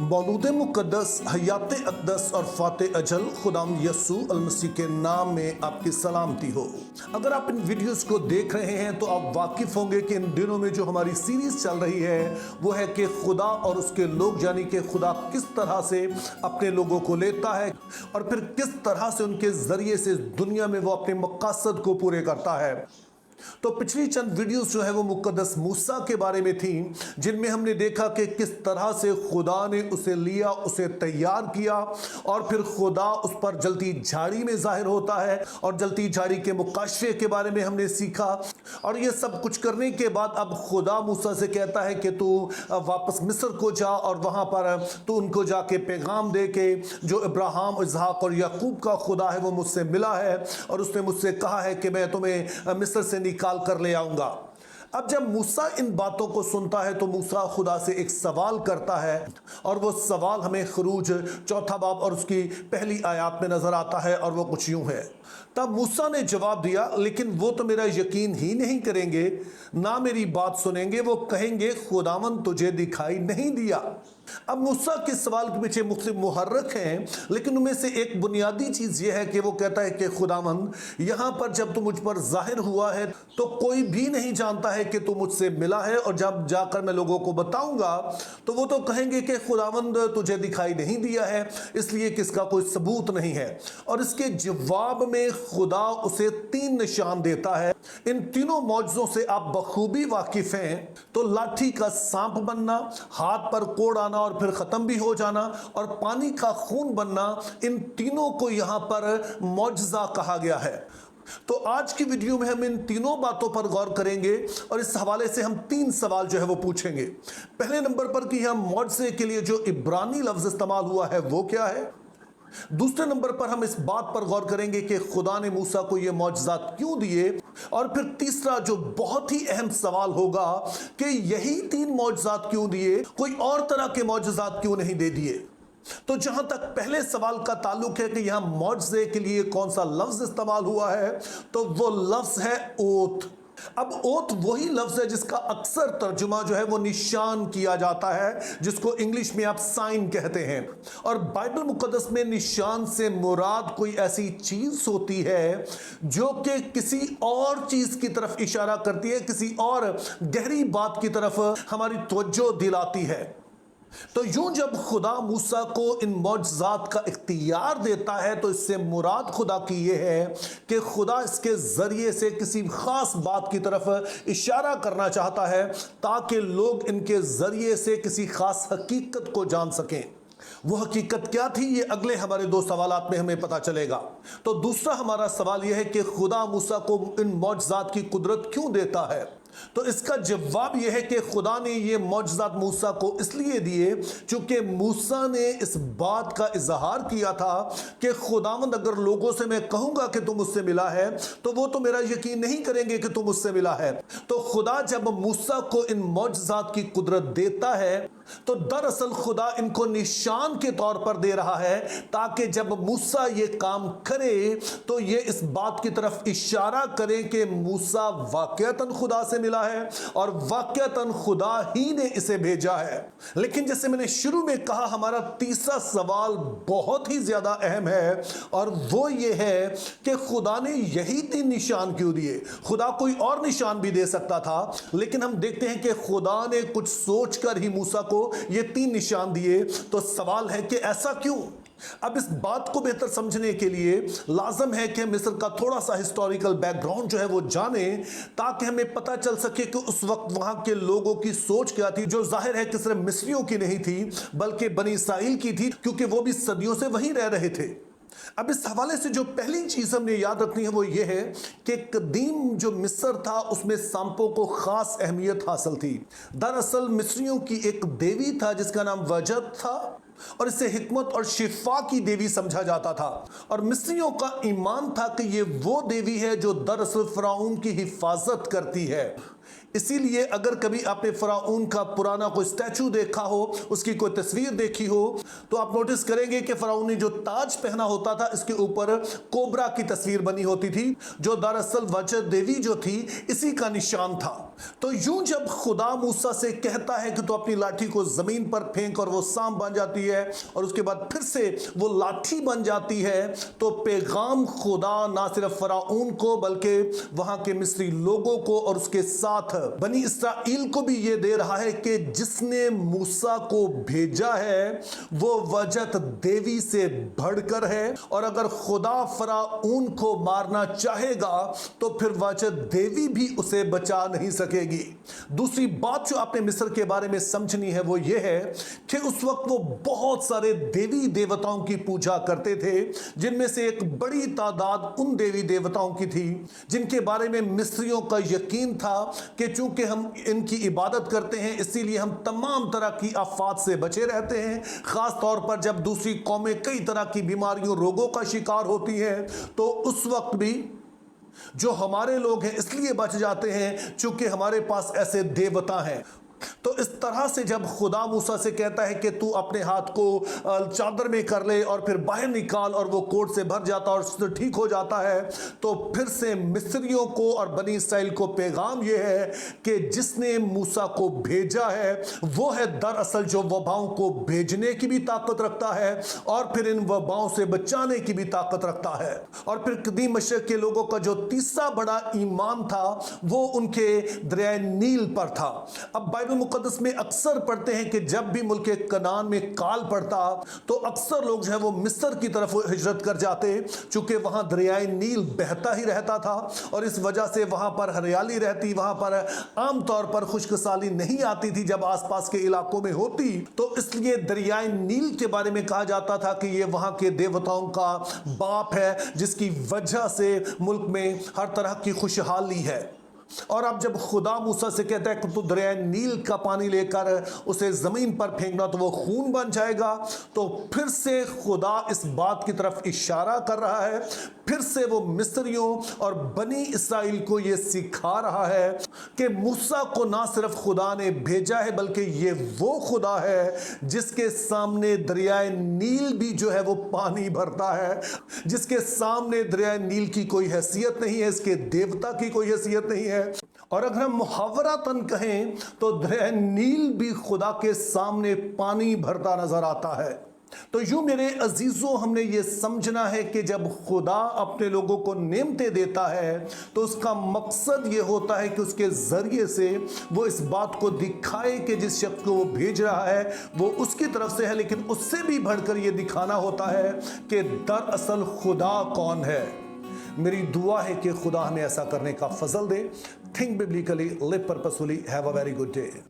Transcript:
मौलूद मुक़द्दस हयात अक़दस और फ़ाते अजल खुदाम यसू अलमसीह के नाम में आपकी सलामती हो। अगर आप इन वीडियोस को देख रहे हैं तो आप वाकिफ़ होंगे कि इन दिनों में जो हमारी सीरीज़ चल रही है वो है कि खुदा और उसके लोग, यानी कि खुदा किस तरह से अपने लोगों को लेता है और फिर किस तरह से उनके ज़रिए से दुनिया में वो अपने मक़ासद को पूरे करता है। तो पिछली चंद वीडियोस जो है वो मुक़द्दस मूसा के बारे में थी, जिनमें हमने देखा कि किस तरह से खुदा ने उसे लिया, उसे तैयार किया और फिर खुदा उस पर जलती झाड़ी में जाहिर होता है और जलती झाड़ी के मुकाशफे के बारे में हमने सीखा। और ये सब कुछ करने के बाद अब खुदा मूसा से कहता है कि तू वापस मिस्र को जा और वहाँ पर तू उनको जाके पैगाम दे के जो इब्राहिम, इसहाक और याकूब का खुदा है वो मुझसे मिला है और उसने मुझसे कहा है कि मैं तुम्हें मिस्र से निकाल कर ले आऊंगा। अब जब मूसा इन बातों को सुनता है तो मूसा खुदा से एक सवाल करता है और वो सवाल हमें खरूज 4 बाब और उसकी पहली आयत में नजर आता है और वो कुछ यूं है। तब मूसा ने जवाब दिया, लेकिन वो तो मेरा यकीन ही नहीं करेंगे, ना मेरी बात सुनेंगे, वो कहेंगे खुदावन तुझे दिखाई नहीं दिया। अब मूसा के सवाल के पीछे मुख्तलिफ मुहर्रक हैं, लेकिन उनमें से एक बुनियादी चीज़ यह है कि वो कहता है कि खुदावन यहाँ पर जब तू मुझ पर जाहिर हुआ है तो कोई भी नहीं जानता है कि तू मुझसे मिला है, और जब जाकर मैं लोगों को बताऊंगा तो वो तो कहेंगे कि खुदावन तुझे दिखाई नहीं दिया है, इसलिए किसका कोई सबूत नहीं है। और इसके जवाब में खुदा उसे 3 निशान देता है। इन तीनों मौजज़ों से आप बखूबी वाकिफ हैं। तो लाठी का सांप बनना, हाथ पर कोड़ आना और फिर खत्म भी हो जाना, और पानी का खून बनना, इन तीनों को यहां पर मौजज़ा कहा गया है। तो आज की वीडियो में हम इन तीनों बातों पर गौर करेंगे और इस हवाले से हम 3 सवाल जो है वो पूछेंगे। पहले नंबर पर कि यहां मौजज़े के लिए जो इब्रानी लफ्ज़ इस्तेमाल हुआ है वो क्या है। दूसरे नंबर पर हम इस बात पर गौर करेंगे कि खुदा ने मूसा को ये मौजज़ात क्यों दिए, और फिर तीसरा जो बहुत ही अहम सवाल होगा कि यही 3 मौजज़ात क्यों दिए, कोई और तरह के मौजज़ात क्यों नहीं दे दिए। तो जहां तक पहले सवाल का ताल्लुक है कि यहां मौजज़े के लिए कौन सा लफ्ज़ इस्तेमाल हुआ है, तो वो लफ्ज़ है ओथ। अब ओथ वही लफ्ज़ है जिसका अक्सर तर्जुमा जो है वो निशान किया जाता है, जिसको इंग्लिश में आप साइन कहते हैं। और बाइबल मुक़द्दस में निशान से मुराद कोई ऐसी चीज़ होती है जो कि किसी और चीज़ की तरफ इशारा करती है, किसी और गहरी बात की तरफ हमारी तवज्जो दिलाती है। तो यूं जब खुदा मूसा को इन मौजज़ात का इख्तियार देता है तो इससे मुराद खुदा की ये है कि खुदा इसके ज़रिए से किसी ख़ास बात की तरफ इशारा करना चाहता है ताकि लोग इनके ज़रिए से किसी ख़ास हकीकत को जान सकें। वो हकीकत क्या थी, ये अगले हमारे 2 सवालात में हमें पता चलेगा। तो दूसरा हमारा सवाल यह है कि खुदा मूसा को इन मौजज़ात की कुदरत क्यों देता है। तो इसका जवाब यह है कि खुदा ने ये मौजज़ात मूसा को इसलिए दिए क्योंकि मूसा ने इस बात का इजहार किया था कि खुदावंद अगर लोगों से मैं कहूँगा कि तुम मुझसे मिला है तो वो तो मेरा यकीन नहीं करेंगे कि तुम मुझसे मिला है। तो खुदा जब मूसा को इन मौजज़ात की कुदरत देता है तो दरअसल खुदा इनको निशान के तौर पर दे रहा है ताकि जब मूसा ये काम करे तो ये इस बात की तरफ इशारा करें कि मूसा वाक़अतन खुदा से मिला है और वाक़अतन खुदा ही ने इसे भेजा है। लेकिन जैसे मैंने शुरू में कहा, हमारा तीसरा सवाल बहुत ही ज्यादा अहम है और वो ये है कि खुदा ने यही 3 निशान क्यों दिए। खुदा कोई और निशान भी दे सकता था, लेकिन हम देखते हैं कि खुदा ने कुछ सोचकर ही मूसा को ये 3 निशान दिए। तो सवाल है कि ऐसा क्यों। अब इस बात को बेहतर समझने के लिए लाजम है कि मिस्र का थोड़ा सा हिस्टोरिकल बैकग्राउंड जो है वो जाने, ताकि हमें पता चल सके कि उस वक्त वहां के लोगों की सोच क्या थी, जो जाहिर है कि सिर्फ मिस्रियों की नहीं थी बल्कि बनी इसराइल की थी, क्योंकि वो भी सदियों से वहीं रह रहे थे। अब इस हवाले से जो पहली चीज हमने याद रखनी है वो ये है कि कदीम जो मिस्र था उसमें सांपों को खास अहमियत हासिल थी। दरअसल मिस्रियों की एक देवी था जिसका नाम वजद था और इसे हिकमत और शिफा की देवी समझा जाता था। और मिस्रियों का ईमान था कि ये वो देवी है जो दरअसल फ़िरौन की हिफाजत करती है। इसीलिए अगर कभी आपने फराऊन का पुराना कोई स्टैचू देखा हो, उसकी कोई तस्वीर देखी हो, तो आप नोटिस करेंगे कि फराऊन ने जो ताज पहना होता था, इसके ऊपर कोबरा की तस्वीर बनी होती थी, जो दरअसल वजह देवी जो थी इसी का निशान था। तो यूं जब खुदा मूसा से कहता है कि तो अपनी लाठी को जमीन पर फेंक और वो सांप बन जाती है और उसके बाद फिर से वो लाठी बन जाती है, तो पैगाम खुदा ना सिर्फ फराऊन को बल्कि वहां के मिस्री लोगों को और उसके साथ बनी इस्राएल को भी ये दे रहा है कि जिसने मूसा को भेजा है वो वजत देवी से बढ़कर है, और अगर खुदा फराऊन को मारना चाहेगा तो फिर वजत देवी भी उसे बचा नहीं सकेगी। दूसरी बात जो आपने मिस्र के बारे में समझनी है वो ये है कि उस वक्त वो बहुत सारे देवी देवताओं की पूजा करते थे, जिनमें से एक बड़ी तादाद उन देवी देवताओं की थी जिनके बारे में मिस्रियों का यकीन था कि चूंकि हम इनकी इबादत करते हैं इसीलिए हम तमाम तरह की आफात से बचे रहते हैं। खास तौर पर जब दूसरी कौमें कई तरह की बीमारियों रोगों का शिकार होती हैं तो उस वक्त भी जो हमारे लोग हैं इसलिए बच जाते हैं चूंकि हमारे पास ऐसे देवता हैं। तो इस तरह से जब खुदा मूसा से कहता है कि तू अपने हाथ को चादर में कर ले और फिर बाहर निकाल, और वो कोट से भर जाता और ठीक हो जाता है, तो फिर से मिस्रियों को और बनी इस्राएल को पैगाम ये है कि जिसने मूसा को भेजा है वो है दरअसल जो वबाओं को भेजने की भी ताकत रखता है और फिर इन वबाओं से बचाने की भी ताकत रखता है। और फिर कदीम मशरक के लोगों का जो तीसरा बड़ा ईमान था वो उनके दरिया नील पर था। अब बाइबल मुकद्दस में अक्सर पढ़ते हैं कि जब भी मुल्क कनान में काल पड़ता तो अक्सर लोग जो है वो मिस्र की तरफ हिजरत कर जाते, चूंकि वहां दरियाए नील बहता ही रहता था और इस वजह से वहां पर हरियाली रहती, वहां पर आमतौर पर खुशकसाली नहीं आती थी जब आसपास के इलाकों में होती। तो इसलिए दरियाए नील के बारे में कहा जाता था कि ये वहां के देवताओं का बाप है, जिसकी वजह से मुल्क में हर तरह की खुशहाली है। और अब जब खुदा मूसा से कहता है कि तू दरिया नील का पानी लेकर उसे जमीन पर फेंकना तो वो खून बन जाएगा, तो फिर से खुदा इस बात की तरफ इशारा कर रहा है, फिर से वो मिस्रियों और बनी इस्राएल को ये सिखा रहा है कि मूसा को ना सिर्फ खुदा ने भेजा है बल्कि ये वो खुदा है जिसके सामने दरियाए नील भी जो है वो पानी भरता है, जिसके सामने दरियाए नील की कोई हैसियत नहीं है, इसके देवता की कोई हैसियत नहीं है। और अगर हम मुहावरतन कहें तो दरिया नील भी खुदा के सामने पानी भरता नजर आता है। तो यूं मेरे अजीजों, हमने ये समझना है कि जब खुदा अपने लोगों को नेमतें देता है तो उसका मकसद ये होता है कि उसके जरिए से वो इस बात को दिखाए कि जिस शख्स को वो भेज रहा है वो उसकी तरफ से है, लेकिन उससे भी बढ़कर ये दिखाना होता है कि दरअसल खुदा कौन है। मेरी दुआ है कि खुदा हमें ऐसा करने का फजल दे। Think biblically, live purposefully, have a very good day.